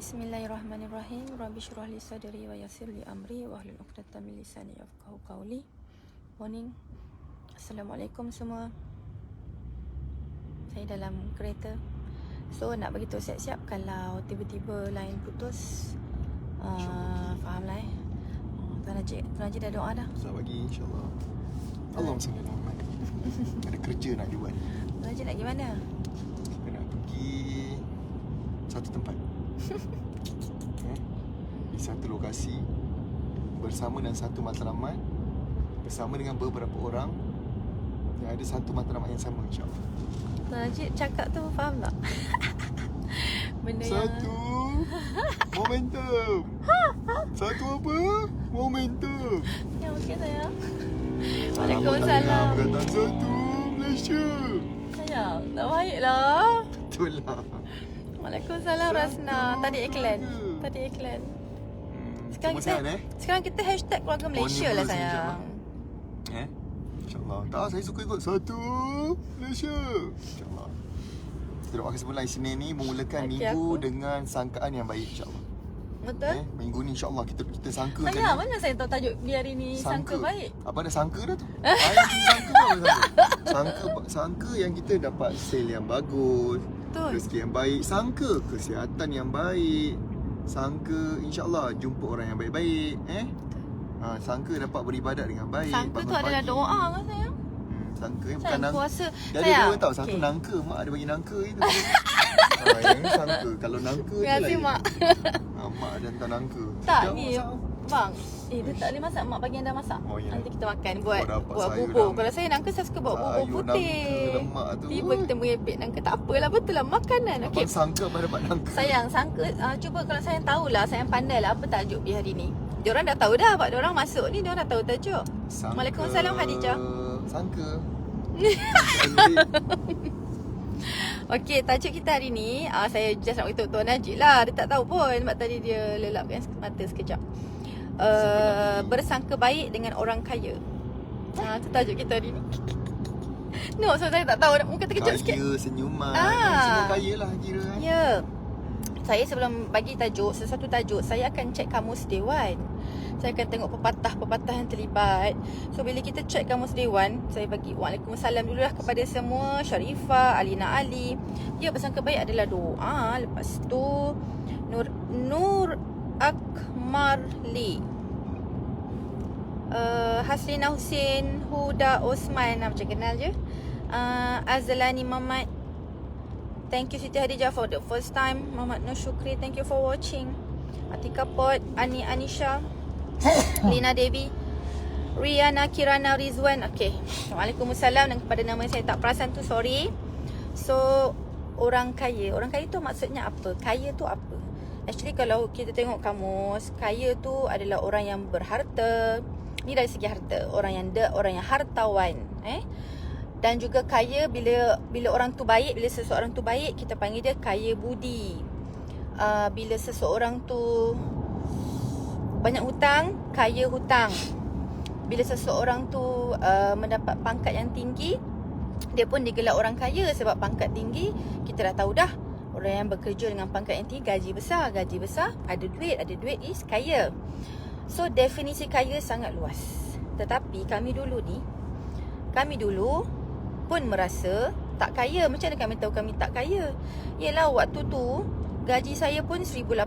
Bismillahirrahmanirrahim. Rabbi syrah li sadri wa yassir li amri wa hlul 'uqdatam min lisani yafqahu qawli. Morning. Assalamualaikum semua. Saya dalam kereta. So nak bagi tahu siap-siap kalau tiba-tiba line putus. Fahamlah Tuan Haji dah doa dah. Selamat pagi insya-Allah. Allahumma salli ala Muhammad. Ada kerja nak dibuat. Tuan Haji nak pergi mana? Kita nak pergi satu tempat. Di satu lokasi bersama dengan satu matlamat, bersama dengan beberapa orang yang ada satu matlamat yang sama insya-Allah. Tuan Haji cakap tu faham tak? Benda satu momentum. Satu apa? Momentum. Ya okey sayang. Waalaikumsalam. Perkataan satu Malaysia. Sayang, tak baiklah. Betul lah. Waalaikumsalam Rasna. Tadi iklan. Sekarang kita hashtag keluarga Malaysia lah sayang. InsyaAllah. Tak, saya suka ikut satu Malaysia. InsyaAllah. Kita doakan semula Isnin ni memulakan minggu dengan sangkaan yang baik insyaAllah. Betul? Minggu ni insyaAllah kita sangka. Sayang, mana saya tahu tajuk biar ini sangka baik? Apa dah sangka dah tu? Sangka yang kita dapat sale yang bagus. Betul. Rezeki yang baik. Sangka kesihatan yang baik. Sangka insyaAllah jumpa orang yang baik-baik. Sangka dapat beribadat dengan baik. Sangka tu adalah doa kan sayang? Sangka sayang, bukan nangka. puasa. Dia ada tahu satu nangka. Mak ada bagi nangka itu. Yang ni sangka. Kalau nangka tu lain. Mak. Mak ada hantar nangka. Tak ni bang. Dia tak boleh masak. Mak pagi yang dah masak. Nanti kita makan buat bubur. Kalau saya nangka saya suka buat bubur putih. Lemak tu. Tiba kita merepek nangka. Tak apalah, betul lah makanan. Okey. Sangka pada dapat nangka. Sayang, sangka cuba kalau sayang tahulah, sayang pandai lah apa tajuk di hari ni. Diorang dah tahu dah, pak diorang masuk ni diorang dah tahu tajuk. Waalaikumsalam Khadijah. Sangka. Okey, tajuk kita hari ni saya just nak beritahu Tuan Najib lah. Dia tak tahu pun sebab tadi dia lelapkan mata sekejap. Bersangka baik dengan orang kaya. Itu tajuk kita hari ni. No, so saya tak tahu, muka terkejut sikit. Kaya, senyuman. Semua kaya lah kira kan. Ya. Saya sebelum bagi sesuatu tajuk, saya akan cek kamus Dewan. Saya akan tengok pepatah yang terlibat. So bila kita cek kamus Dewan, saya bagi waalaikumsalam dululah kepada semua. Sharifah, Alina Ali. Ya, bersangka baik adalah doa. Lepas tu Nur Akmarli, Haslina Husin, Huda Osman, macam kenal je. Azlani Mamat. Thank you Siti Hadijah for the first time. Muhammad Nur Syukri, thank you for watching. Atika Pot, Anisha, Lina Devi, Riana Kirana Rizwan. Okay, Waalaikumsalam. Dan kepada nama saya tak perasan tu, sorry. So orang kaya tu maksudnya apa? Kaya tu apa? Actually kalau kita tengok kamus, kaya tu adalah orang yang berharta. Ni dari segi harta, orang yang hartawan. Dan juga kaya bila orang tu baik, bila seseorang tu baik, kita panggil dia kaya budi. Bila seseorang tu banyak hutang, kaya hutang. Bila seseorang tu mendapat pangkat yang tinggi, dia pun digelar orang kaya sebab pangkat tinggi. Kita dah tahu dah, orang yang bekerja dengan pangkat yang tinggi gaji besar, ada duit is kaya. So definisi kaya sangat luas. Tetapi kami dulu pun merasa tak kaya. Macam mana kami tahu kami tak kaya? Yelah, waktu tu gaji saya pun 1,800.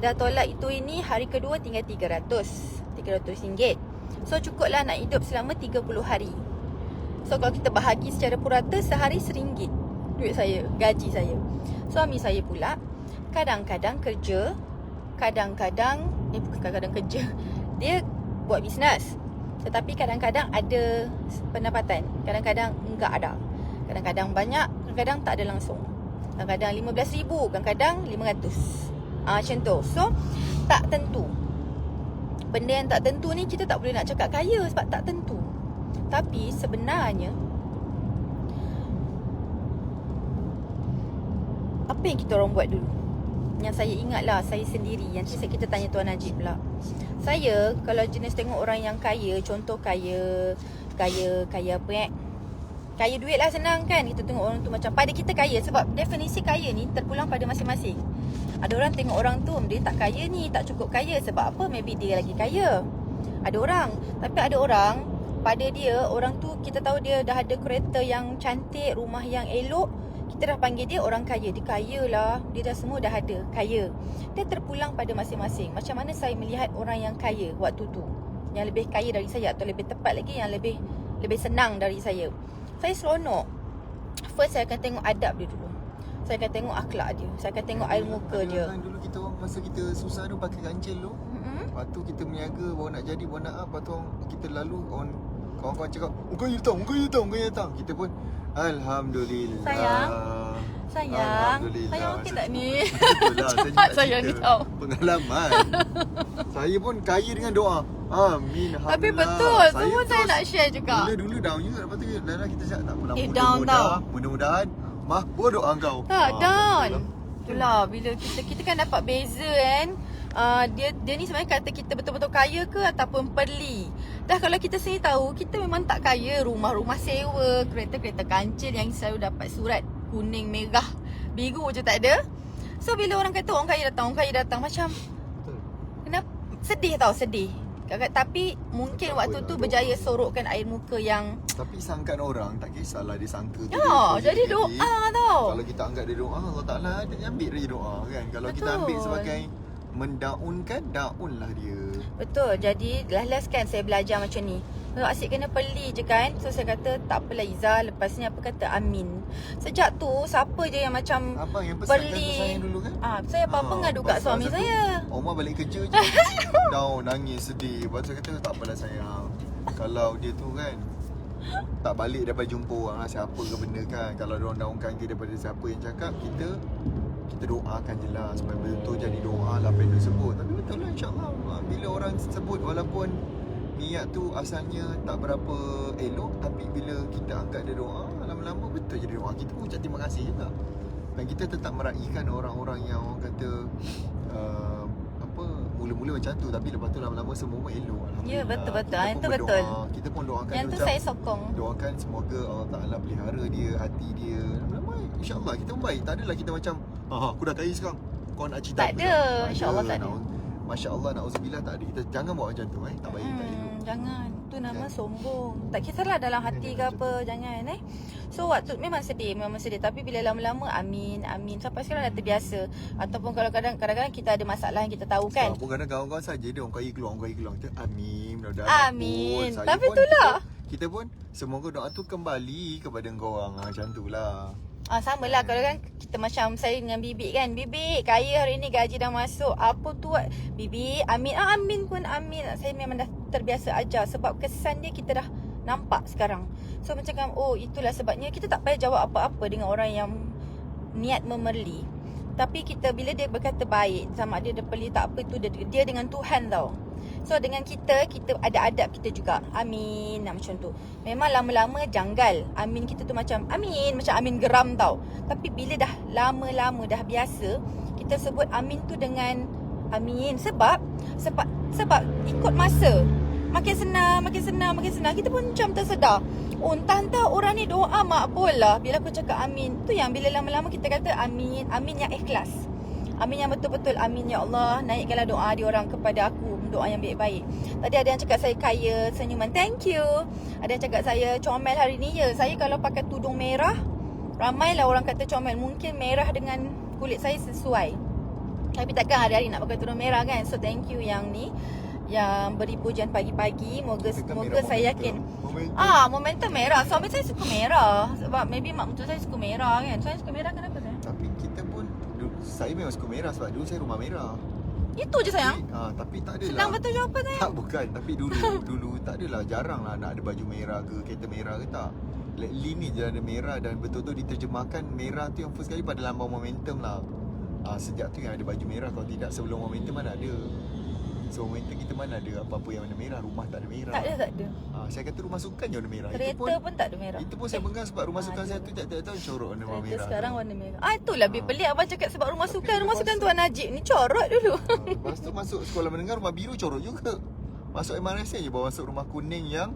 Dah tolak itu ini, hari kedua tinggal 300 ringgit. So cukuplah nak hidup selama 30 hari. So kalau kita bahagi secara purata, sehari RM1 duit saya, gaji saya. Suami saya pula kadang-kadang kerja, kadang-kadang kerja. Dia buat bisnes. Tetapi kadang-kadang ada pendapatan, kadang-kadang enggak ada. Kadang-kadang banyak, kadang-kadang tak ada langsung. Kadang-kadang 15,000, kadang-kadang 500. Macam tu. So tak tentu. Benda yang tak tentu ni kita tak boleh nak cakap kaya sebab tak tentu. Tapi sebenarnya apa yang kita orang buat dulu? Yang saya ingat lah, saya sendiri. Yang kita tanya Tuan Najib pula. Saya kalau jenis tengok orang yang kaya, contoh kaya apa Kaya duit lah senang kan. Kita tengok orang tu macam pada kita kaya. Sebab definisi kaya ni terpulang pada masing-masing. Ada orang tengok orang tu dia tak kaya ni, tak cukup kaya. Sebab apa? Maybe dia lagi kaya. Ada orang. Tapi ada orang, pada dia, orang tu kita tahu dia dah ada kereta yang cantik, rumah yang elok, kita dah panggil dia orang kaya. Dia kaya lah, dia dah semua dah ada, kaya. Dia terpulang pada masing-masing. Macam mana saya melihat orang yang kaya waktu tu, yang lebih kaya dari saya, atau lebih tepat lagi yang lebih senang dari saya. Saya seronok. First saya akan tengok adab dia dulu. Saya akan tengok akhlak dia. Saya akan tengok air muka dia. Dulu kita orang masa kita susah tu pakai kancil tu. Lepas tu kita berniaga baru nak jadi, baru nak apa. Lepas tu kita lalu kawan-kawan cakap, Muka you datang. Kita pun Alhamdulillah. Sayang okey tak ni? Betul lah. Cepat sayang ni tau. Pengalaman. Saya pun kaya dengan doa. Amin. Alhamdulillah. Tapi betul, semua saya nak share juga. Dulu down juga. Lepas tu dah kita cakap tak apalah. Down tau. Mudah-mudahan mahbub doa kau. Tak, down. Itulah bila kita kan dapat beza kan. Dia ni sebenarnya kata kita betul-betul kaya ke ataupun perli. Dah kalau kita sendiri tahu, kita memang tak kaya. Rumah-rumah sewa, kereta-kereta kancil yang selalu dapat surat kuning, merah, biru je tak ada. So bila orang kata orang kaya datang macam kenapa? Sedih tau, sedih. Tapi mungkin waktu tu berjaya sorokkan air muka yang. Tapi sangkaan orang tak kisahlah dia sangka tu. Ya, jadi doa tau. Kalau kita anggap dia doa, Allah Ta'ala dia ambil dia doa kan. Kalau betul, kita ambil sebagai mendaunkan, daunlah dia. Betul. Jadi last kan saya belajar macam ni. Kalau asyik kena peli je kan. So saya kata tak apalah Izzah, lepas ni apa kata amin. Sejak tu siapa je yang macam abang yang pesan peli saya dulu kan. Saya apa-apa ngadu kat suami saya. Omar balik kerja je down, nangis, sedih. Lepas tu saya kata tak apalah sayang. Kalau dia tu kan tak balik daripada jumpa orang lah, siapa ke benda kan. Kalau diorang daunkan ke daripada siapa yang cakap, kita doakan je lah supaya betul jadi doa lah apa yang dia sebut. Tapi betul lah insyaAllah. Bila orang sebut walaupun niat tu asalnya tak berapa elok, tapi bila kita angkat dia doa, lama-lama betul jadi doa. Kita pun ucap terima kasih juga. Dan kita tetap meraihkan orang-orang yang orang kata mula-mula macam tu, tapi lepas tu lama-lama semua elok. Ya, betul-betul. Itu berdoa, betul. Kita pun doakan. Yang tu saya sokong. Doakan semoga Allah Ta'ala pelihara dia, hati dia. Lama-lama insyaAllah kita pun baik. Tak adalah kita macam aku dah kaya sekarang, kau nak cerita tak ada. InsyaAllah tak ada. Masya Allah, na'udzubillah, tak ada. Kita jangan buat macam tu tak baik, tak elok. Jangan. Tu nama sombong. Tak kisahlah dalam hati ke apa, jangan So waktu memang sedih. Tapi bila lama-lama amin. Sampai sekarang dah terbiasa. Ataupun kalau kadang-kadang kita ada masalah yang kita tahu kan. Sebab kadang kawan-kawan saja dia orang kaya keluar. Kita amin. Amin. Tapi itulah. Kita pun semoga doa tu kembali kepada kau orang. Macam tu lah. Sama lah. Kalau kan kita macam saya dengan Bibik kan. Bibik kaya hari ni, gaji dah masuk. Apa tu Bibik? Amin. Amin pun amin. Saya memang dah terbiasa ajar. Sebab kesan dia kita dah nampak sekarang. So macam itulah sebabnya kita tak payah jawab apa-apa dengan orang yang niat memerli. Tapi kita bila dia berkata baik, sama dia peli tak apa, tu dia dengan Tuhan tau. So dengan kita ada adab kita juga. Amin. Macam tu. Memang lama-lama janggal. Amin kita tu macam amin geram tau. Tapi bila dah lama-lama dah biasa, kita sebut amin tu dengan amin. Sebab ikut masa makin senang. Kita pun macam tersedar. Entah orang ni doa makbul lah bila aku cakap amin. Tu yang bila lama-lama kita kata amin yang ikhlas. Amin yang betul-betul. Amin ya Allah, naikkanlah doa dia orang kepada aku, doa yang baik-baik. Tadi ada yang cakap saya kaya, senyuman, thank you. Ada yang cakap saya comel hari ni. Ya, saya kalau pakai tudung merah, ramailah orang kata comel. Mungkin merah dengan kulit saya sesuai. Tapi takkan hari-hari nak pakai tudung merah kan. So thank you yang ni, yang beri pujian pagi-pagi. Moga saya yakin momentum merah. Suami saya suka merah. Sebab maybe mak mentua saya suka merah kan. Saya suka merah kenapa saya? Tapi kita pun, saya memang suka merah sebab dulu saya rumah merah. Itu je sayang. Tapi tak adalah. Senang betul jawapan saya. Tak, bukan. Tapi dulu tak adalah, jarang lah nak ada baju merah ke, kereta merah ke, tak. Limit je ada merah dan betul-betul diterjemahkan merah tu yang first kali pada lambang momentum lah. Sejak tu yang ada baju merah. Kalau tidak sebelum momentum mana ada. So momentum kita mana ada apa-apa yang warna merah. Rumah tak ada merah. Tak ada. Saya kata rumah sukan je warna merah. Kereta pun tak ada merah. Itu pun saya pegang sebab rumah sukan saya tu tak tahu corot warna merah. Kereta sekarang warna merah. Itulah lebih pelik abang cakap sebab rumah sukan. Rumah sukan Tuan Najib ni corot dulu. Lepas tu masuk sekolah menengah rumah biru corot juga. Masuk MRSN je bawa masuk rumah kuning yang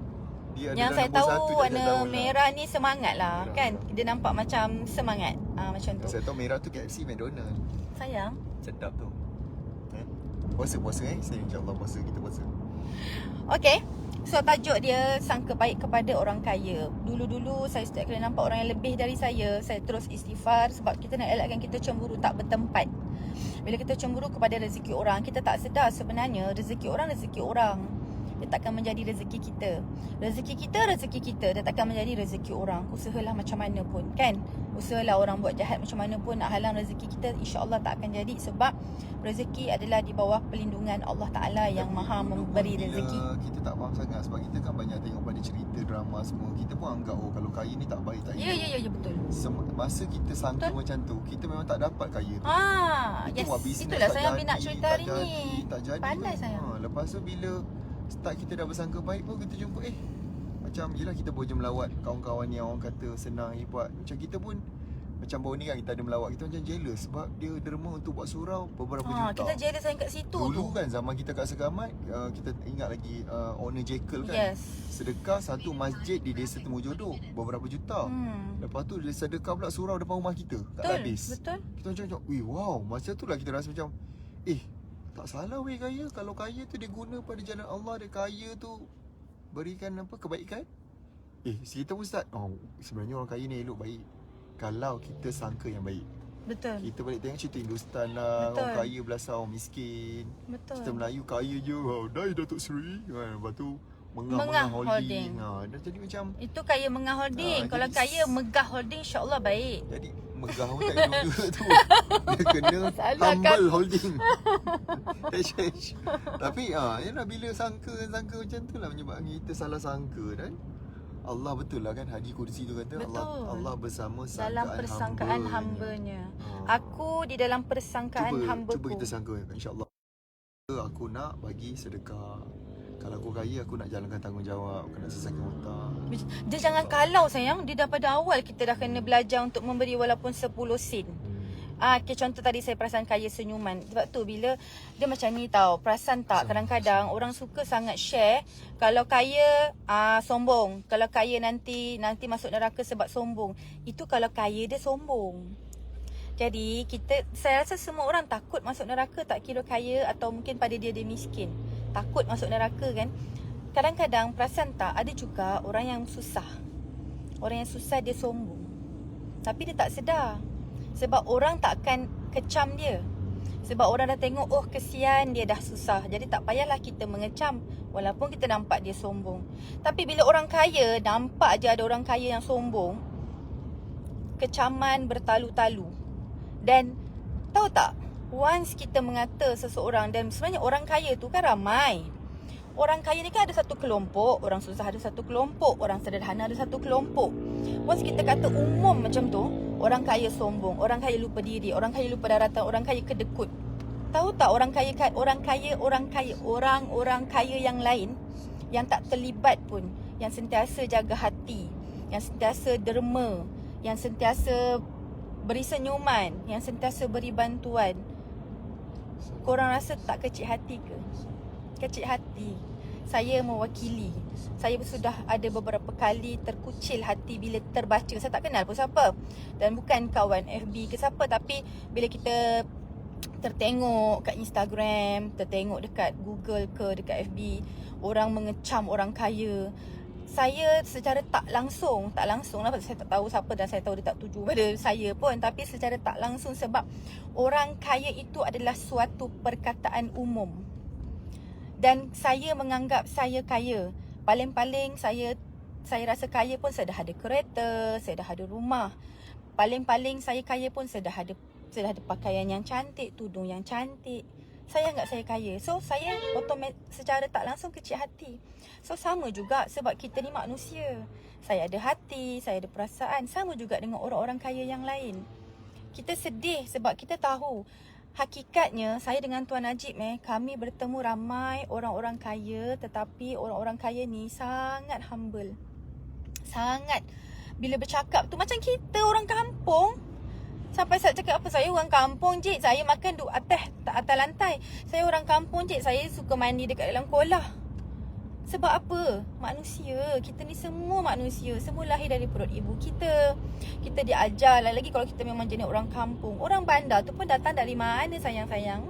Dia Yang adalah saya nombor tahu satu, dia warna dah tahu lah. merah ni semangat lah Merah, kan. merah. Dia nampak macam semangat. Macam tu. Yang saya tahu merah tu KFC, McDonald. Sayang. Sedap tu. Puasa saya insyaAllah puasa, kita puasa. Okay. So tajuk dia sangka baik kepada orang kaya. Dulu-dulu saya setiap kali nampak orang yang lebih dari saya terus istighfar sebab kita nak elakkan kita cemburu tak bertempat. Bila kita cemburu kepada rezeki orang, kita tak sedar sebenarnya rezeki orang dia takkan menjadi rezeki kita. Rezeki kita dia takkan menjadi rezeki orang. Usahalah macam mana pun kan. Usahalah orang buat jahat macam mana pun nak halang rezeki kita, insya-Allah tak akan jadi sebab rezeki adalah di bawah pelindungan Allah Taala yang Maha memberi rezeki. Kita tak faham sangat sebab kita kan banyak tengok pada cerita drama semua. Kita pun anggap kalau kaya ni tak baik, tak Ya betul. Masa kita sangka macam tu, kita memang tak dapat kaya tu. Yes. buat business Itulah tak saya jadi, nak cerita tak hari jadi, ni. tak jadi Pandai kan. sayang. Lepas tu bila start kita dah bersangka baik pun kita jumpa macam yelah kita boleh je melawat kawan-kawan yang orang kata senang hebat. Macam kita pun macam baru ni kan kita ada melawat, kita macam jealous sebab dia derma untuk buat surau beberapa juta. Kita jealous sayang kat situ Dulu tu. kan zaman kita kat Segamat, kita ingat lagi owner Jekyll kan. Yes. Sedekah satu masjid di desa Temu Jodoh beberapa juta. Lepas tu dia sedekah pula surau depan rumah kita, tak habis. Betul. Kita macam wow, masa tu lah kita rasa macam tak salah weh kaya. Kalau kaya tu dia guna pada jalan Allah, dia kaya tu berikan kebaikan. Kita pun start sebenarnya orang kaya ni elok baik kalau kita sangka yang baik. Betul. Kita balik tengok cerita Hindustan lah. Betul. Orang kaya belasah orang miskin. Betul. Kita Melayu kaya je, dah Datuk Seri kan. Lepas tu Mengah Mengah Holding. Holding. Dah jadi macam Itu kaya Mengah Holding. Kalau jadi kaya Megah Holding, insya-Allah baik. jadi megah pun tak kena juga tu. Dia kena Salah Humble Holding. Tapi yalah bila sangka macam tu lah menyebabkan kita salah sangka. Dan Allah betul lah kan, hadis kursi tu kata Allah bersama dalam persangkaan hamba-Nya. Aku di dalam persangkaan hamba-Ku. Cuba kita sangka insya-Allah. Aku nak bagi sedekah. Kalau aku kaya, aku nak jalankan tanggungjawab, aku nak selesaikan hutang. Dia jangan kalau sayang, dia daripada awal kita dah kena belajar untuk memberi walaupun 10 sen. Okay, contoh tadi saya perasan kaya senyuman. Sebab tu bila dia macam ni tau, perasan tak kadang-kadang orang suka sangat share kalau kaya sombong, kalau kaya nanti masuk neraka sebab sombong. Itu kalau kaya dia sombong. Jadi saya rasa semua orang takut masuk neraka, tak kira kaya atau mungkin pada dia miskin. Takut masuk neraka kan. Kadang-kadang perasan tak, ada juga orang yang susah. Orang yang susah dia sombong. Tapi dia tak sedar. Sebab orang tak akan kecam dia. Sebab orang dah tengok, kesian dia dah susah. Jadi tak payahlah kita mengecam walaupun kita nampak dia sombong. Tapi bila orang kaya, nampak je ada orang kaya yang sombong, kecaman bertalu-talu. Dan tahu tak, once kita mengata seseorang, dan sebenarnya orang kaya tu kan ramai. Orang kaya ni kan ada satu kelompok, orang susah ada satu kelompok, orang sederhana ada satu kelompok. Once kita kata umum macam tu, orang kaya sombong, orang kaya lupa diri, orang kaya lupa daratan, orang kaya kedekut. Tahu tak orang kaya yang lain yang tak terlibat pun, yang sentiasa jaga hati, yang sentiasa derma, yang sentiasa beri senyuman, yang sentiasa beri bantuan. Korang rasa tak kecil hati ke? Kecil hati. Saya mewakili. Saya sudah ada beberapa kali terkucil hati bila terbaca. Saya tak kenal pun siapa. Dan bukan kawan FB ke siapa. Tapi bila kita tertengok kat Instagram, tertengok dekat Google ke dekat FB, orang mengecam orang kaya, saya secara tak langsung lah, saya tak tahu siapa dan saya tahu dia tak tuju pada saya pun, tapi secara tak langsung sebab orang kaya itu adalah suatu perkataan umum. Dan saya menganggap saya kaya. Paling-paling saya rasa kaya pun saya dah ada kereta, saya dah ada rumah. Paling-paling saya kaya pun saya dah ada pakaian yang cantik, tudung yang cantik. Saya anggap saya kaya. So saya secara tak langsung kecil hati. So sama juga sebab kita ni manusia. Saya ada hati, saya ada perasaan. Sama juga dengan orang-orang kaya yang lain. Kita sedih sebab kita tahu hakikatnya saya dengan Tuan Najib kami bertemu ramai orang-orang kaya, tetapi orang-orang kaya ni sangat humble. Sangat. Bila bercakap tu macam kita orang kampung. Sampai saya cakap apa, saya orang kampung cik, saya makan duduk atas lantai. Saya orang kampung cik, saya suka mandi dekat dalam kolah. Sebab apa? Manusia. Kita ni semua manusia. Semua lahir dari perut ibu kita. Kita diajar. Lagi kalau kita memang jenis orang kampung. Orang bandar tu pun datang dari mana sayang-sayang?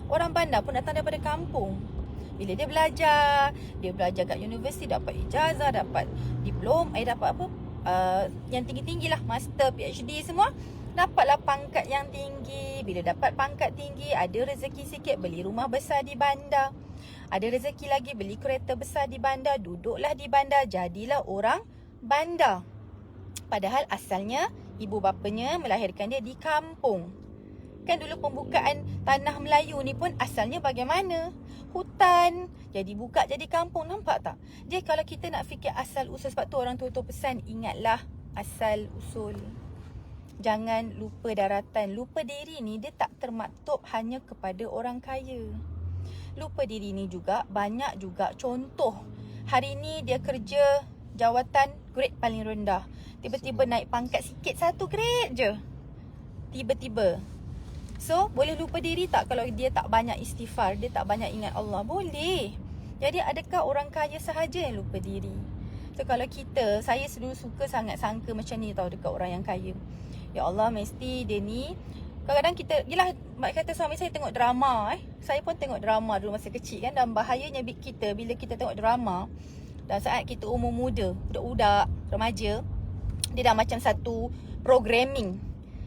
Orang bandar pun datang daripada kampung. Bila dia belajar kat universiti, dapat ijazah, dapat diploma, dapat apa? Yang tinggi-tinggi lah. Master, PhD semua. Dapatlah pangkat yang tinggi. Bila dapat pangkat tinggi, ada rezeki sikit, beli rumah besar di bandar. Ada rezeki lagi, beli kereta besar di bandar. Duduklah di bandar, jadilah orang bandar. Padahal asalnya ibu bapanya melahirkan dia di kampung. Kan dulu pembukaan tanah Melayu ni pun asalnya bagaimana? Hutan, jadi buka jadi kampung. Nampak tak? Jadi kalau kita nak fikir asal usul, sebab tu orang tua-tua pesan, ingatlah asal usul. Jangan lupa daratan. Lupa diri ni dia tak termaktub hanya kepada orang kaya. Lupa diri ni juga banyak juga contoh. Hari ni dia kerja jawatan grade paling rendah. Tiba-tiba naik pangkat sikit, 1 grade je. Tiba-tiba. So, boleh lupa diri tak kalau dia tak banyak istighfar, dia tak banyak ingat Allah? Boleh. Jadi adakah orang kaya sahaja yang lupa diri? So kalau kita, saya dulu suka sangat sangka macam ni tau dekat orang yang kaya. Ya Allah, mesti dia ni. Kadang-kadang kita, yelah, mak kata suami saya tengok drama. Saya pun tengok drama dulu masa kecil kan. Dan bahayanya kita bila kita tengok drama, dan saat kita umur muda, budak-budak, remaja, dia dah macam satu programming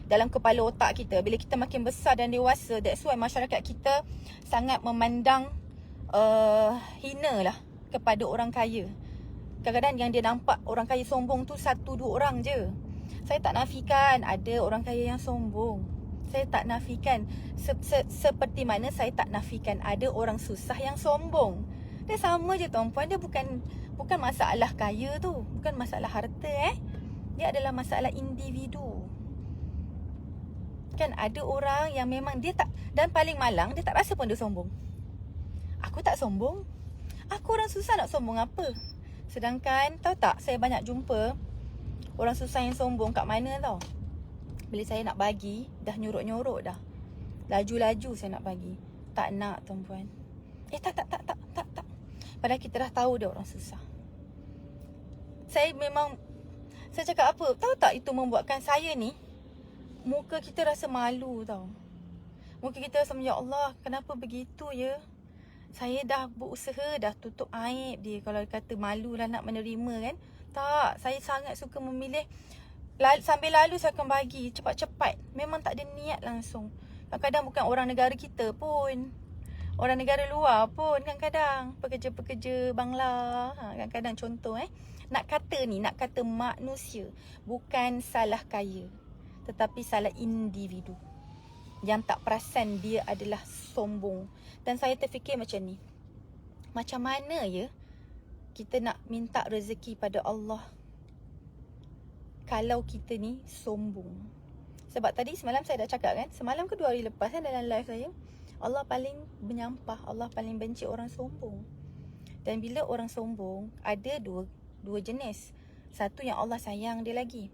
dalam kepala otak kita. Bila kita makin besar dan dewasa, that's why masyarakat kita sangat memandang hina lah kepada orang kaya. Kadang-kadang yang dia nampak orang kaya sombong tu 1-2 orang je. Saya tak nafikan ada orang kaya yang sombong. Saya tak nafikan seperti mana saya tak nafikan ada orang susah yang sombong. Dia sama je tuan-puan. Dia bukan masalah kaya tu, bukan masalah harta Dia adalah masalah individu. Kan ada orang yang memang dia tak, dan paling malang dia tak rasa pun dia sombong. Aku tak sombong. Aku orang susah nak sombong apa? Sedangkan tahu tak, saya banyak jumpa orang susah yang sombong kat mana tau. Bila saya nak bagi, dah nyorok-nyorok dah. Laju-laju saya nak bagi. Tak nak tuan-puan. Tak. Padahal kita dah tahu dia orang susah. Saya cakap apa? Tahu tak itu membuatkan saya ni, muka kita rasa malu tau. Muka kita rasa, ya Allah, kenapa begitu ya? Saya dah berusaha, dah tutup aib dia. Kalau kata malu lah nak menerima kan. Tak, saya sangat suka memilih. Sambil lalu saya akan bagi cepat-cepat. Memang tak ada niat langsung. Kadang-kadang bukan orang negara kita pun, orang negara luar pun kadang-kadang. Pekerja-pekerja Bangla, kadang-kadang contoh nak kata manusia. Bukan salah kaya, tetapi salah individu yang tak perasan dia adalah sombong. Dan saya terfikir macam ni, macam mana ya kita nak minta rezeki pada Allah kalau kita ni sombong? Sebab tadi semalam saya dah cakap kan, semalam ke 2 hari lepas dalam live saya, Allah paling menyampah, Allah paling benci orang sombong. Dan bila orang sombong, ada dua jenis. Satu yang Allah sayang dia lagi.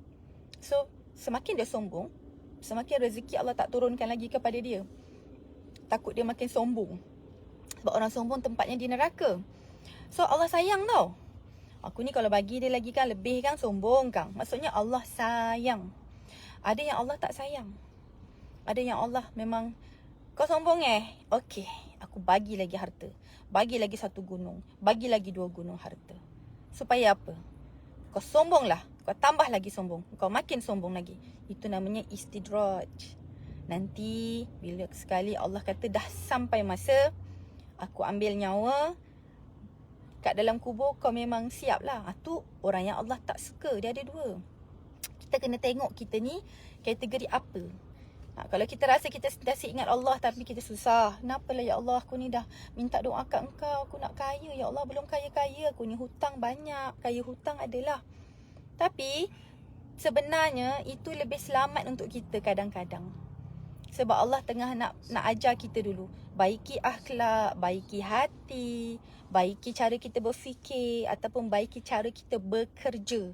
So semakin dia sombong, semakin rezeki Allah tak turunkan lagi kepada dia. Takut dia makin sombong. Sebab orang sombong tempatnya di neraka. So Allah sayang tau. Aku ni kalau bagi dia lagi kan lebih kan, sombong kan. Maksudnya Allah sayang. Ada yang Allah tak sayang. Ada yang Allah memang, kau sombong okey, aku bagi lagi harta. Bagi lagi 1 gunung. Bagi lagi 2 gunung harta. Supaya apa? Kau sombong lah. Kau tambah lagi sombong. Kau makin sombong lagi. Itu namanya istidraj. Nanti bila sekali Allah kata dah sampai masa aku ambil nyawa, kat dalam kubur kau memang siap lah. Tu orang yang Allah tak suka. Dia ada 2. Kita kena tengok kita ni kategori apa. Kalau kita rasa kita sentiasa ingat Allah tapi kita susah, kenapalah ya Allah, aku ni dah minta doa kat engkau, aku nak kaya ya Allah, belum kaya-kaya, aku ni hutang banyak. Kaya hutang adalah. Tapi sebenarnya itu lebih selamat untuk kita kadang-kadang. Sebab Allah tengah nak ajar kita dulu, baiki akhlak, baiki hati, baiki cara kita berfikir, ataupun baiki cara kita bekerja.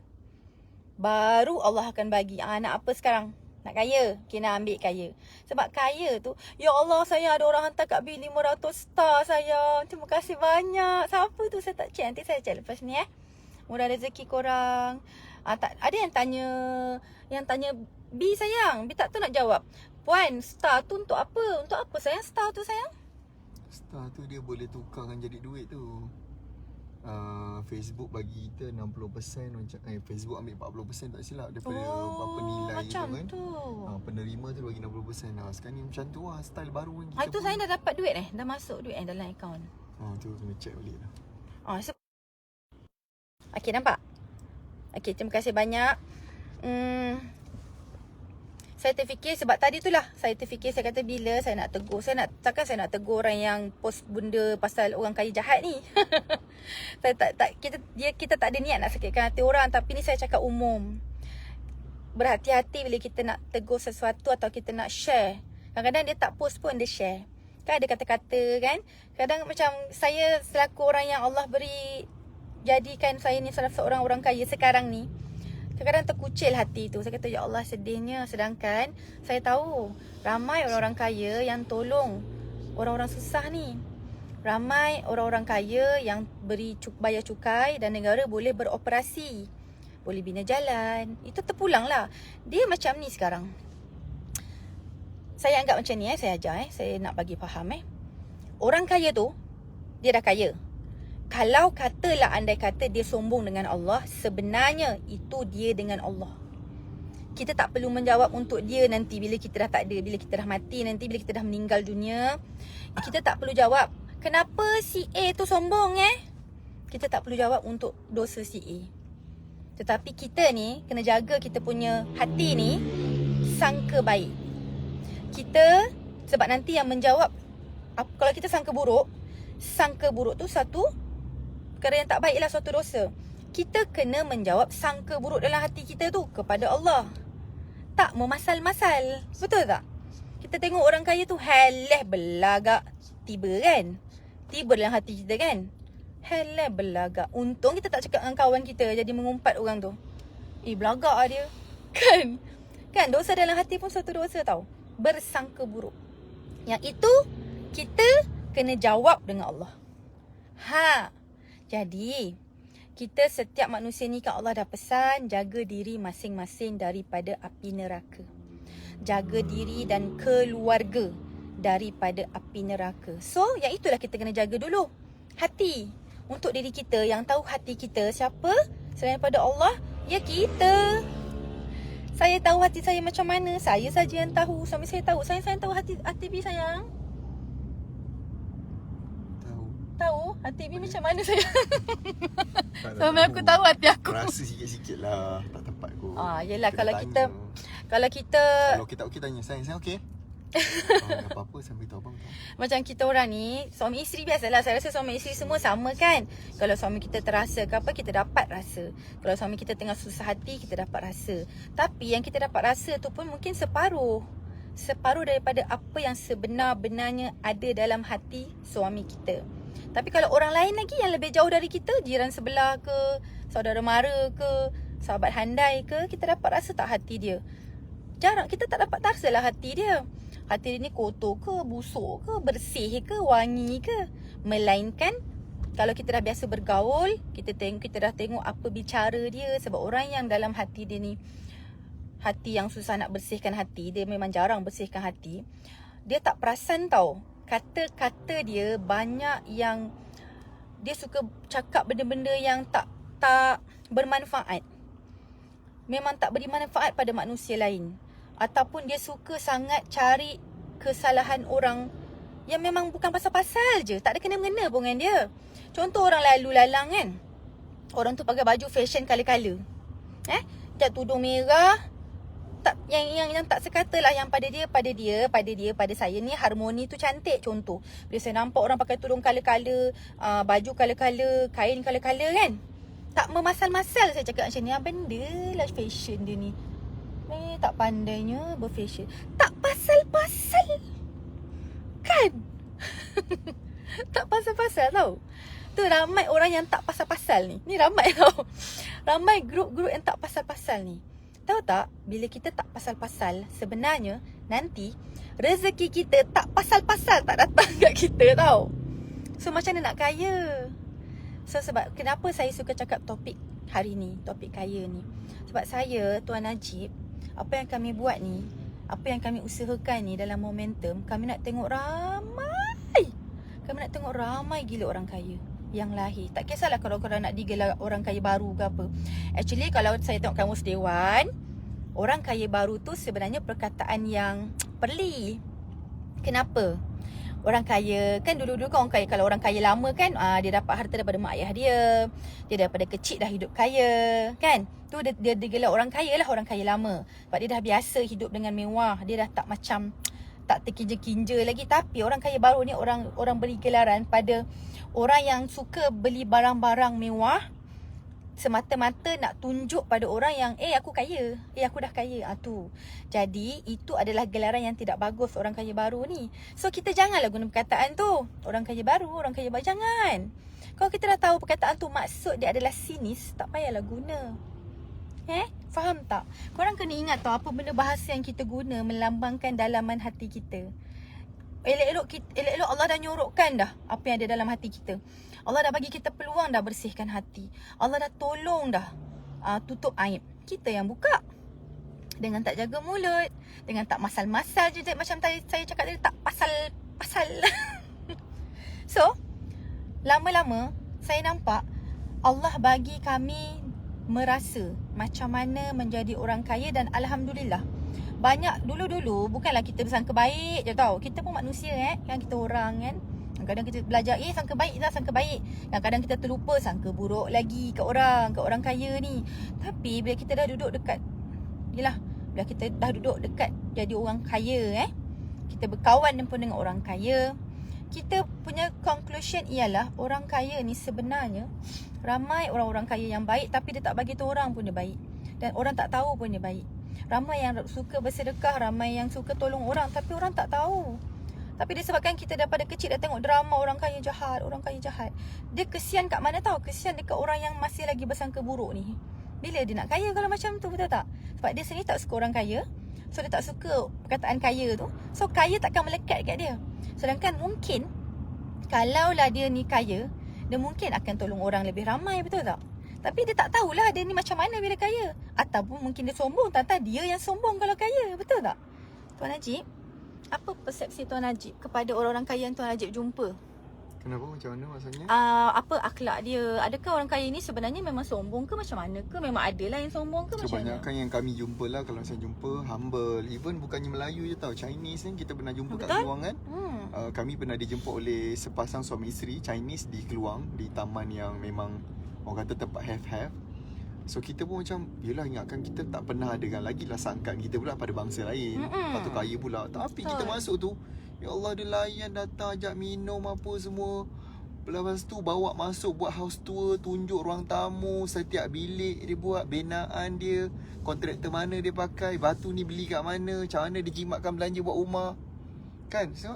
Baru Allah akan bagi. Nak apa sekarang? Nak kaya, kena ambil kaya. Sebab kaya tu, ya Allah saya ada orang hantar kat bil 500 star sayang. Terima kasih banyak. Siapa tu saya tak check. Nanti saya check lepas ni Murah rezeki korang. Ada yang tanya B sayang. B tak tahu nak jawab. Puan, star tu untuk apa? Untuk apa sayang star tu sayang? Star tu dia boleh tukarkan jadi duit tu. Facebook bagi kita 60%, Facebook ambil 40% tak silap daripada apa nilai macam tu kan. Tu. Penerima tu bagi 60%. Sekarang ni macam tu lah, style baru kan kita. Itu saya dah dapat duit dah masuk duit dalam akaun. Tu kena check balik lah. Okay, nampak? Okay, terima kasih banyak. Saya terfikir sebab tadi tu lah saya terfikir, saya kata bila saya nak tegur, takkan saya nak tegur orang yang post benda pasal orang kaya jahat ni. Kita tak ada niat nak sakitkan hati orang, tapi ni saya cakap umum. Berhati-hati bila kita nak tegur sesuatu atau kita nak share. Kadang-kadang dia tak post pun dia share. Kan ada kata-kata kan. Kadang macam saya selaku orang yang Allah beri, jadikan saya ni salah seorang orang kaya sekarang ni, kadang-kadang terkucil hati tu. Saya kata ya Allah sedihnya. Sedangkan saya tahu ramai orang-orang kaya yang tolong orang-orang susah ni. Ramai orang-orang kaya yang bayar cukai dan negara boleh beroperasi, boleh bina jalan. Itu terpulang lah. Dia macam ni sekarang. Saya anggap macam ni saya ajar saya nak bagi faham Orang kaya tu dia dah kaya. Kalau katalah andai kata dia sombong dengan Allah, sebenarnya itu dia dengan Allah. Kita tak perlu menjawab untuk dia nanti bila kita dah tak ada, bila kita dah mati nanti, bila kita dah meninggal dunia. Kita tak perlu jawab kenapa si A tu sombong Kita tak perlu jawab untuk dosa si A. Tetapi kita ni kena jaga kita punya hati ni sangka baik. Kita, sebab nanti yang menjawab, kalau kita sangka buruk tu satu perkara yang tak baiklah, suatu dosa. Kita kena menjawab sangka buruk dalam hati kita tu kepada Allah. Tak memasal-masal. Betul tak? Kita tengok orang kaya tu halah belagak. Tiba kan? Tiba dalam hati kita kan? Halah belagak. Untung kita tak cakap dengan kawan kita jadi mengumpat orang tu. Belagak lah dia. Kan dosa dalam hati pun satu dosa tau. Bersangka buruk. Yang itu kita kena jawab dengan Allah. Jadi, kita setiap manusia ni kan Allah dah pesan, jaga diri masing-masing daripada api neraka. Jaga diri dan keluarga daripada api neraka. So, yang itulah kita kena jaga dulu. Hati. Untuk diri kita, yang tahu hati kita siapa? Selain daripada Allah, ya kita. Saya tahu hati saya macam mana. Saya saja yang tahu. Suami saya tahu. Saya tahu hati B sayang. Tahu hati B macam mana saya. Suami aku tahu hati aku. Rasa sikit-sikit lah. Tak tepat kot. Yelah kalau kita okey tanya sayang okey. Apa-apa sampai tahu abang. Macam kita orang ni, suami isteri biasalah. Saya rasa suami isteri semua sama kan. Kalau suami kita terasa ke apa, kita dapat rasa. Kalau suami kita tengah susah hati, kita dapat rasa. Tapi yang kita dapat rasa tu pun mungkin separuh daripada apa yang sebenar-benarnya ada dalam hati suami kita. Tapi kalau orang lain lagi yang lebih jauh dari kita, jiran sebelah ke, saudara mara ke, sahabat handai ke, kita dapat rasa tak hati dia? Jarang, kita tak dapat rasa lah hati dia. Hati dia ni kotor ke, busuk ke, bersih ke, wangi ke. Melainkan kalau kita dah biasa bergaul, kita dah tengok apa bicara dia. Sebab orang yang dalam hati dia ni, hati yang susah nak bersihkan hati, dia memang jarang bersihkan hati. Dia tak perasan tau. Kata-kata dia banyak yang dia suka cakap benda-benda yang tak bermanfaat. Memang tak beri manfaat pada manusia lain. Ataupun dia suka sangat cari kesalahan orang yang memang bukan pasal-pasal je. Tak ada kena-mengena pun dengan dia. Contoh orang lalu lalang kan. Orang tu pakai baju fashion kala-kala. Dia tudung merah. Yang tak sekata lah yang pada saya ni harmoni tu cantik. Contoh, bila saya nampak orang pakai tudung kala-kala, baju kala-kala, kain kala-kala kan, tak memasal-masal saya cakap macam ni. Benda lah fashion dia ni. Tak pandainya berfashion. Tak pasal-pasal kan. Tak pasal-pasal tau. Tu ramai orang yang tak pasal-pasal ni. Ni ramai tau. Ramai grup-grup yang tak pasal-pasal ni. Tahu tak, bila kita tak pasal-pasal, sebenarnya nanti rezeki kita tak pasal-pasal tak datang kat kita tau. So macam mana nak kaya? So sebab kenapa saya suka cakap topik hari ni, topik kaya ni? Sebab saya, Tuan Najib, apa yang kami buat ni, apa yang kami usahakan ni dalam momentum, kami nak tengok ramai. Kami nak tengok ramai gila orang kaya yang lahir. Tak kisahlah kalau korang nak digelar orang kaya baru ke apa. Actually kalau saya tengok Kamus Dewan, orang kaya baru tu sebenarnya perkataan yang perli. Kenapa? Orang kaya, kan dulu-dulu kan orang kaya, kalau orang kaya lama kan dia dapat harta daripada mak ayah dia. Dia daripada kecil dah hidup kaya, kan? Tu dia digelar orang kaya lah, orang kaya lama. Sebab dia dah biasa hidup dengan mewah. Dia dah tak macam tak terkinja-kinja lagi. Tapi orang kaya baru ni orang beri gelaran pada orang yang suka beli barang-barang mewah semata-mata nak tunjuk pada orang yang aku kaya, aku dah kaya. Tu. Jadi itu adalah gelaran yang tidak bagus orang kaya baru ni. So kita janganlah guna perkataan tu, orang kaya baru, jangan. Kalau kita dah tahu perkataan tu maksud dia adalah sinis, tak payahlah guna. Faham tak? Korang kena ingat tau, apa benda bahasa yang kita guna melambangkan dalaman hati kita. Elok-elok Allah dah nyorokkan dah apa yang ada dalam hati kita. Allah dah bagi kita peluang dah bersihkan hati. Allah dah tolong dah tutup aib. Kita yang buka. Dengan tak jaga mulut, dengan tak masal-masal je macam saya cakap tadi, tak pasal-pasal. So, lama-lama saya nampak Allah bagi kami merasa macam mana menjadi orang kaya. Dan Alhamdulillah, banyak dulu-dulu bukanlah kita bersangka baik je tau. Kita pun manusia kan, kita orang kan. Kadang-kadang kita belajar sangka baik dah, sangka baik. Kadang-kadang kita terlupa sangka buruk lagi kat orang kaya ni. Tapi bila kita dah duduk dekat, bila kita dah duduk dekat jadi orang kaya, kita berkawan pun dengan orang kaya, kita punya conclusion ialah orang kaya ni sebenarnya ramai orang-orang kaya yang baik, tapi dia tak bagi tahu orang pun dia baik. Dan orang tak tahu pun dia baik. Ramai yang suka bersedekah, ramai yang suka tolong orang, tapi orang tak tahu. Tapi disebabkan kita daripada kecil dah tengok drama orang kaya jahat, dia kesian kat mana tahu? Kesian dekat orang yang masih lagi bersangka buruk ni. Bila dia nak kaya kalau macam tu, betul tak? Sebab dia sendiri tak suka orang kaya, so dia tak suka perkataan kaya tu. So kaya takkan melekat kat dia. Sedangkan mungkin kalaulah dia ni kaya, dia mungkin akan tolong orang lebih ramai, betul tak? Tapi dia tak tahulah dia ni macam mana bila kaya. Ataupun mungkin dia sombong, tak dia yang sombong kalau kaya, betul tak? Tuan Najib, apa persepsi Tuan Najib kepada orang-orang kaya yang Tuan Najib jumpa? Kenapa? Macam mana maksudnya? Apa akhlak dia? Adakah orang kaya ni sebenarnya memang sombong ke macam mana ke? Memang adalah yang sombong ke macam mana? Kebanyakan yang kami jumpa lah, kalau saya jumpa, humble. Even bukannya Melayu je tau, Chinese ni kita pernah jumpa kat Keluang kan. Kami pernah dijemput oleh sepasang suami isteri Chinese di Keluang, di taman yang memang orang kata tempat have-have. So kita pun macam, yelah, ingatkan kita tak pernah dengan lagi lah sangkaan kita pula pada bangsa lain. Lepas tu kaya pula. Tapi kita masuk tu, ya Allah, dia layan, datang ajak minum apa semua. Lepas tu bawa masuk, buat house tour, tunjuk ruang tamu, setiap bilik dia buat, binaan dia, kontraktor mana dia pakai, batu ni beli kat mana, macam mana dia jimatkan belanja buat rumah. Kan? So,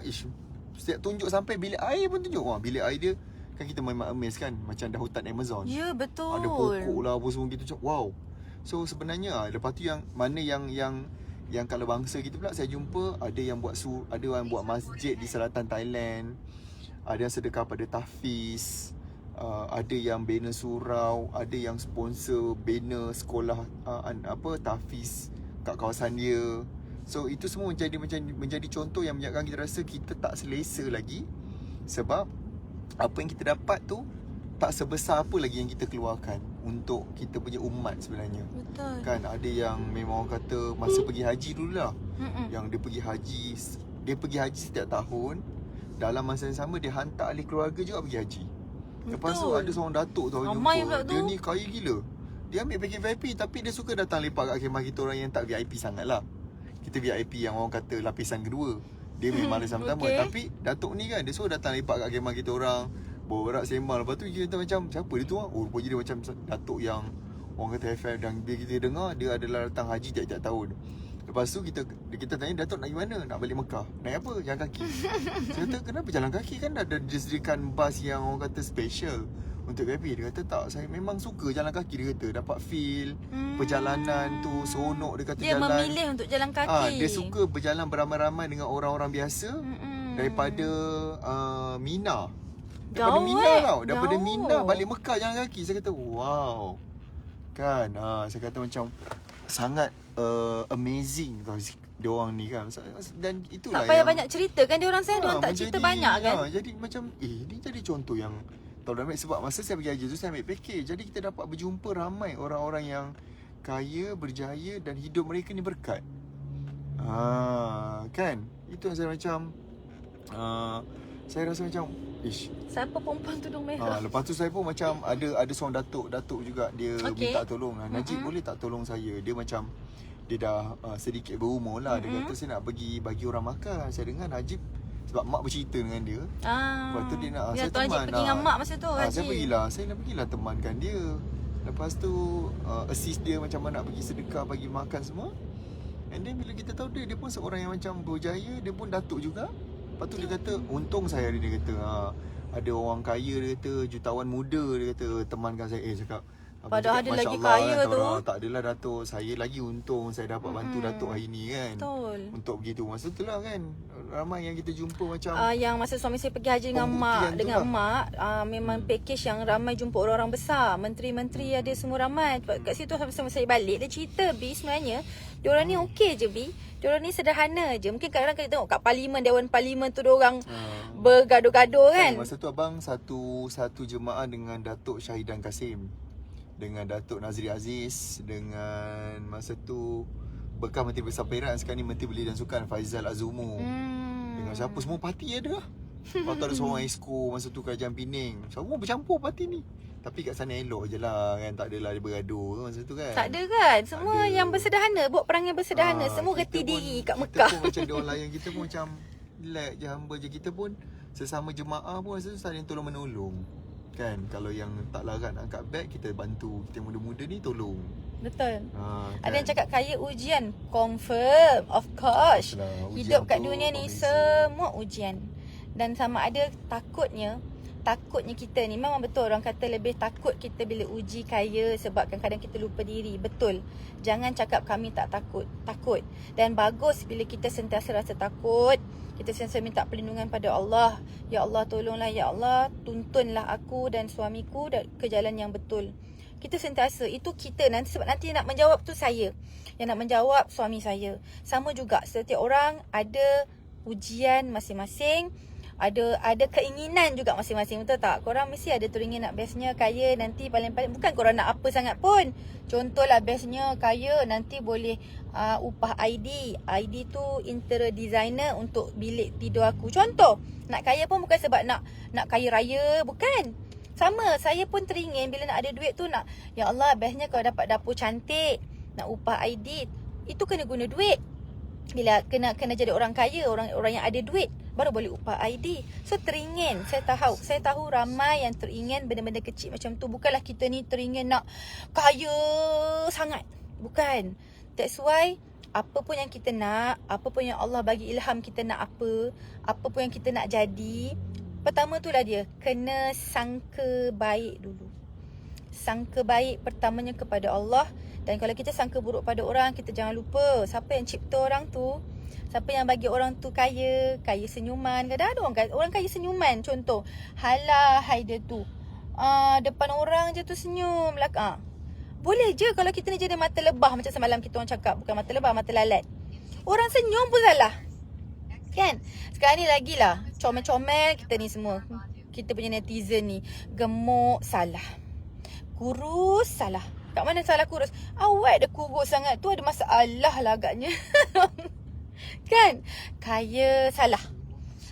setiap tunjuk sampai bilik air pun tunjuk. Bilik air dia, kan kita memang amazed kan, macam dah hutan Amazon. Ya, betul. Ada pokok lah apa semua gitu. Wow. So sebenarnya lepas tu yang mana yang kalau bangsa kita pula saya jumpa, ada yang buat ada yang buat masjid di selatan Thailand, ada yang sedekah pada tahfiz, ada yang bina surau, ada yang sponsor bina sekolah tahfiz kat kawasan dia. So itu semua menjadi contoh yang menyebabkan kita rasa kita tak selesa lagi, sebab apa yang kita dapat tu tak sebesar apa lagi yang kita keluarkan untuk kita punya umat sebenarnya. Betul. Kan ada yang memang orang kata masa pergi haji dululah. Yang dia pergi haji setiap tahun. Dalam masa yang sama dia hantar ahli keluarga juga pergi haji. Lepas tu ada seorang datuk tu jumpa. Dia ni kaya gila. Dia ambil package VIP tapi dia suka datang lepak kat kemah kita orang yang tak VIP sangat lah. Kita VIP yang orang kata lapisan kedua. Dia memang lapisan pertama. Tapi datuk ni kan, dia suruh datang lepak kat kemah kita orang, borak sembang. Lepas tu kita macam, siapa dia tu? Rupanya dia macam datuk yang orang kata FF. Dan bila kita dengar, dia adalah datang haji tiap-tiap tahun. Lepas tu kita tanya, datuk nak pergi mana? Nak balik Mekah. Naik apa? Jalan kaki. Saya kata, kenapa jalan kaki? Kan ada disediakan bas yang orang kata special untuk happy. Dia kata tak, saya memang suka jalan kaki. Dia kata dapat feel perjalanan tu seronok. Dia kata Dia jalan, memilih untuk jalan kaki. dia suka berjalan beramai-ramai dengan orang-orang biasa daripada Mina. Daripada Jauh, Mina tau. Daripada jauh. Mina balik Mekah jalan kaki. Saya kata wow. Kan saya kata macam sangat amazing tau diorang ni kan. Dan itulah Tak payah yang banyak cerita kan dia orang saya. Dia orang tak cerita banyak kan. Jadi macam ni jadi contoh yang tahu dah, sebab masa saya pergi haji tu saya ambil package. Jadi kita dapat berjumpa ramai orang-orang yang kaya, berjaya dan hidup mereka ni berkat. Kan? Itu yang saya macam saya rasa macam Siapa perempuan tudung merah? lepas tu saya pun macam ada seorang datuk juga dia minta tolong. Najib boleh tak tolong saya? Dia macam dia dah sedikit berumur lah. Dia kata saya nak bagi orang makan. Saya dengar Najib, sebab mak bercerita dengan dia. Lepas tu dia nak saya teman. teman. Pergi dengan mak masa tu Haji. Saya nak pergilah temankan dia. Lepas tu assist dia macam mana nak pergi sedekah, bagi makan semua. And then bila kita tahu dia pun seorang yang macam berjaya. Dia pun datuk juga. Lepas tu dia kata untung saya ada. Dia kata ada orang kaya, dia kata jutawan muda, dia kata temankan saya. Cakap padahal ada lagi Allah, kaya kan, tu. Tak adalah datuk. Saya lagi untung saya dapat bantu datuk hari ni kan. Betul. Untuk begitu. Masa tu lah kan ramai yang kita jumpa macam yang masa suami saya pergi haji dengan mak, memang package yang ramai jumpa orang-orang besar, menteri-menteri ada semua ramai. Kat situ sama saya balik dia cerita B sebenarnya diorang ni okey je B. Diorang ni sederhana je. Mungkin kadang-kadang kita tengok kat parlimen, Dewan Parlimen tu diorang bergaduh-gaduh kan. Masa tu abang satu jemaah dengan Datuk Syahidan Kasim, dengan Datuk Nazri Aziz, dengan masa tu bekas Menteri Besar Perak, sekarang ni Menteri Belia dan Sukan Faizal Azumu. Dengan siapa semua parti ada lah. Lepas tu ada seorang esko masa tu Kerajaan Pening. Semua bercampur parti ni. Tapi kat sana elok je lah kan. Tak adalah dia bergaduh masa tu kan. Tak ada kan. Semua yang bersederhana, buat perang yang bersederhana. Semua reti diri kat Mekah. Kita pun macam diorang layan kita pun macam relax je, hamba je. Kita pun sesama jemaah pun masa tu saling tolong menolong kan. Kalau yang tak larat angkat beg, kita bantu. Kita muda-muda ni tolong. Betul. Kan? Ada yang cakap kaya ujian. Confirm. Of course. Hidup kat dunia ni semua ujian. Dan sama ada takutnya kita ni, memang betul orang kata lebih takut kita bila uji kaya, sebab kadang-kadang kita lupa diri. Betul. Jangan cakap kami tak takut. Takut. Dan bagus bila kita sentiasa rasa takut. Kita sentiasa minta perlindungan pada Allah. Ya Allah tolonglah, ya Allah tuntunlah aku dan suamiku ke jalan yang betul. Kita sentiasa, itu kita nanti, sebab nanti nak menjawab tu saya. Yang nak menjawab suami saya. Sama juga setiap orang ada ujian masing-masing. Ada keinginan juga masing-masing, betul tak? Korang mesti ada teringin nak bestnya kaya nanti paling-paling. Bukan korang nak apa sangat pun. Contohlah bestnya kaya nanti boleh upah ID. ID tu interior designer untuk bilik tidur aku. Contoh. Nak kaya pun bukan sebab nak kaya raya. Bukan. Sama. Saya pun teringin bila nak ada duit tu nak, ya Allah bestnya kalau dapat dapur cantik. Nak upah ID. Itu kena guna duit. Bila kena jadi orang kaya, orang yang ada duit, baru boleh upah ID. So teringin. Saya tahu ramai yang teringin benda-benda kecil macam tu. Bukanlah kita ni teringin nak kaya sangat. Bukan. That's why apa pun yang kita nak, apa pun yang Allah bagi ilham kita nak apa pun yang kita nak jadi, pertama tu lah dia kena sangka baik dulu. Sangka baik pertamanya kepada Allah. Dan kalau kita sangka buruk pada orang, kita jangan lupa siapa yang cipta orang tu. Siapa yang bagi orang tu kaya senyuman. Kadang-kadang orang kaya senyuman. Contoh, hai dia tu. Depan orang je tu senyum. Boleh je kalau kita ni jadi mata lebah. Macam semalam kita orang cakap. Bukan mata lebah, mata lalat. Orang senyum pun salah. Kan? Sekarang ni lagi lah. Comel-comel kita ni semua. Kita punya netizen ni. Gemuk, salah. Kurus, salah. Kat mana salah kurus? Awak dah kurus sangat tu, ada masalah lah agaknya. Kan? Kaya salah.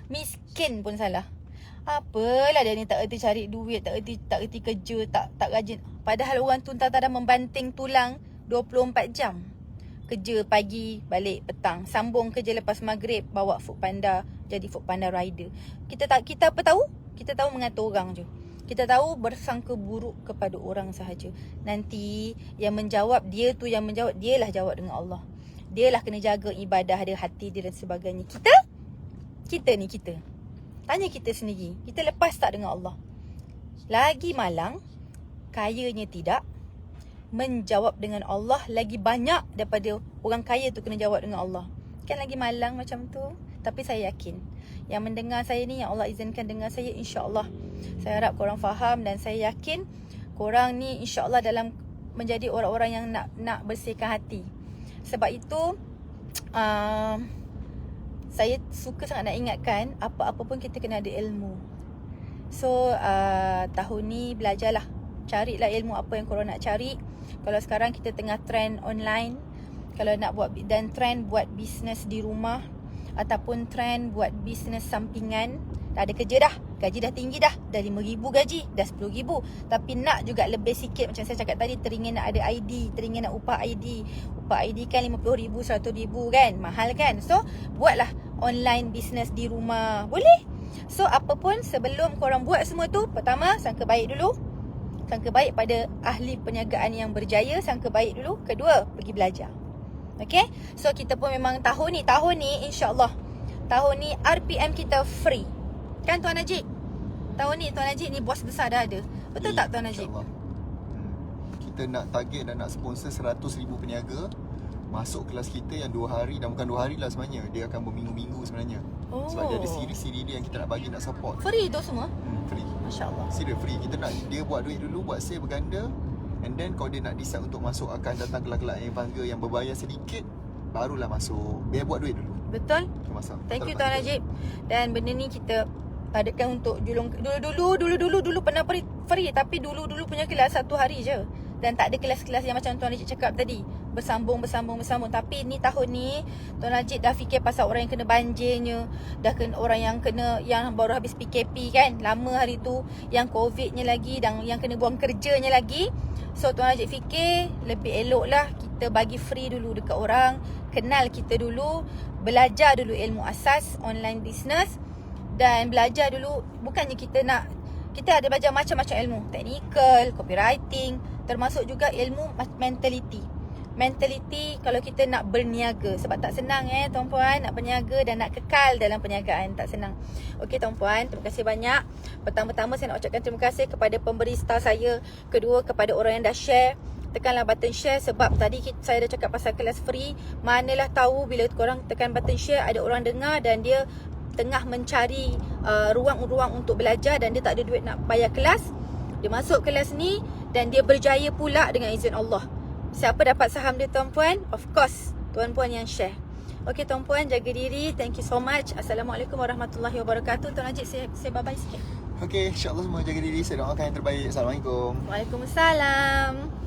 Miskin pun salah. Apalah dia ni tak erti cari duit, tak erti kerja, tak rajin. Padahal orang tu tak ada membanting tulang 24 jam. Kerja pagi, balik petang. Sambung kerja lepas maghrib, bawa Foodpanda, jadi Foodpanda rider. Kita apa tahu? Kita tahu mengatur orang je. Kita tahu bersangka buruk kepada orang sahaja. Nanti yang menjawab, dialah jawab dengan Allah. Dialah kena jaga ibadah dia, hati dia dan sebagainya. Kita. Tanya kita sendiri. Kita lepas tak dengan Allah? lagi malang, kayanya tidak, menjawab dengan Allah lagi banyak daripada orang kaya tu kena jawab dengan Allah. Kan lagi malang macam tu. Tapi saya yakin yang mendengar saya ni, yang Allah izinkan dengar saya, insya-Allah saya harap korang faham, dan saya yakin korang ni insya-Allah dalam menjadi orang-orang yang nak bersihkan hati. Sebab itu saya suka sangat nak ingatkan, apa-apa pun kita kena ada ilmu. So tahun ni belajarlah, carilah ilmu apa yang korang nak cari. Kalau sekarang kita tengah trend online, kalau nak buat, dan trend buat bisnes di rumah, ataupun trend buat bisnes sampingan, dah ada kerja dah, gaji dah tinggi dah 5,000 gaji, dah 10,000, tapi nak juga lebih sikit. Macam saya cakap tadi, teringin nak ada ID, teringin nak upah ID kan 50,000, 100,000 kan, mahal kan. So buatlah online bisnes di rumah, boleh. So apa pun, sebelum korang buat semua tu, pertama sangka baik dulu, sangka baik pada ahli perniagaan yang berjaya, sangka baik dulu. Kedua, pergi belajar. Okay, so kita pun memang tahun ni insya-Allah, tahun ni RPM kita free. Kan Tuan Najib? Tahun ni Tuan Najib ni bos besar dah ada. Betul tak Tuan Najib? Kita nak target dan nak sponsor 100,000 peniaga masuk kelas kita yang 2 hari, dan bukan 2 hari lah sebenarnya. Dia akan berminggu-minggu sebenarnya. Sebab dia ada siri-siri dia yang kita nak bagi, nak support. Free tu semua? Free. Masya-Allah. Serius free. Kita nak dia buat duit dulu, buat sale berganda. And then kalau dia nak decide untuk masuk, akan datang kelak-kelak yang bangga yang berbayar sedikit, barulah masuk. Biar buat duit dulu. Betul. Thank you Tuan Najib. Dan benda ni kita adakan untuk julung. Dulu pernah free, tapi dulu punya kelas 1 hari je. Dan tak ada kelas-kelas yang macam Tuan Najib cakap tadi, bersambung. Tapi ni tahun ni Tuan Najib dah fikir pasal orang yang kena banjirnya, dah kena orang yang baru habis PKP kan, lama hari tu, yang COVID-nya lagi, dan yang kena buang kerjanya lagi. So Tuan Najib fikir lebih elok lah kita bagi free dulu dekat orang, kenal kita dulu, belajar dulu ilmu asas online business, dan belajar dulu. Bukannya kita ada belajar macam-macam ilmu, technical, copywriting, termasuk juga ilmu mentality kalau kita nak berniaga. Sebab tak senang tuan-puan, nak berniaga dan nak kekal dalam perniagaan, tak senang. Okey tuan-puan, terima kasih banyak. Pertama-tama saya nak ucapkan terima kasih kepada pemberi star saya. Kedua, kepada orang yang dah share. Tekanlah button share, sebab tadi saya dah cakap pasal kelas free. Manalah tahu bila korang tekan button share, ada orang dengar dan dia tengah mencari ruang-ruang untuk belajar, dan dia tak ada duit nak bayar kelas. Dia masuk kelas ni dan dia berjaya pula dengan izin Allah. Siapa dapat saham dia tuan-puan? Of course, tuan-puan yang share. Okey tuan-puan, jaga diri. Thank you so much. Assalamualaikum warahmatullahi wabarakatuh. Tuan Najib, saya bye-bye sikit. Okey, insya-Allah semua jaga diri. Saya doakan yang terbaik. Assalamualaikum. Waalaikumsalam.